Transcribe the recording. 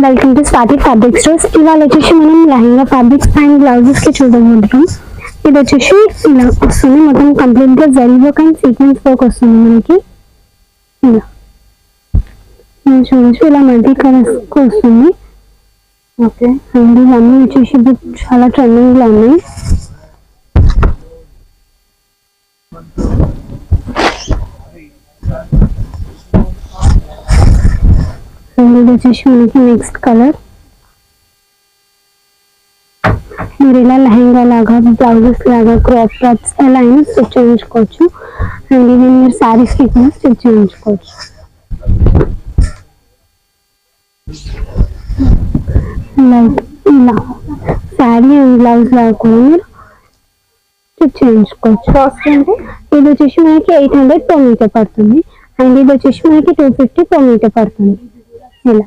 Welcome to Swathi fabric stores. ఇవాళ వచ్చేసి మనం లెహంగా ఫ్యాబ్రిక్స్ అండ్ బ్లౌజెస్ కి చూడబోతున్నాం. ఇది వచ్చేసి ఇలా వస్తుంది, మొత్తం కంప్లీట్ గా zari work and sequence work వస్తుంది మనకి. ఇలా చూడొచ్చు, ఇలా మల్టీ కలర్స్ వస్తుంది. ఓకే, అండ్ ఇవన్నీ వచ్చేసి ఇప్పుడు చాలా ట్రెండింగ్ లో ఉన్నాయి. ఇది వచ్చేసి మనకి నెక్స్ట్ కలర్. మీరు ఇలా లెహంగా లాగా, బ్లౌజెస్ లాగా, క్రాప్ టాప్స్ ఎలా అయినా స్టిచ్ చేయించుకోవచ్చు. అండ్ ఇది మీరు శారీస్ కి కూడా స్టిచ్ చేయించుకోవచ్చు. లైక్ ఇలా శారీ అండ్ బ్లౌజ్ లాగా కూడా మీరు స్టిచ్ చేయించుకోవచ్చు. కాస్ట్ అంటే ఇది వచ్చేసి మనకి 800 per మీటర్ పడుతుంది. అండ్ ఇది వచ్చేసి మనకి 250 per మీటర్ పడుతుంది. ఇలా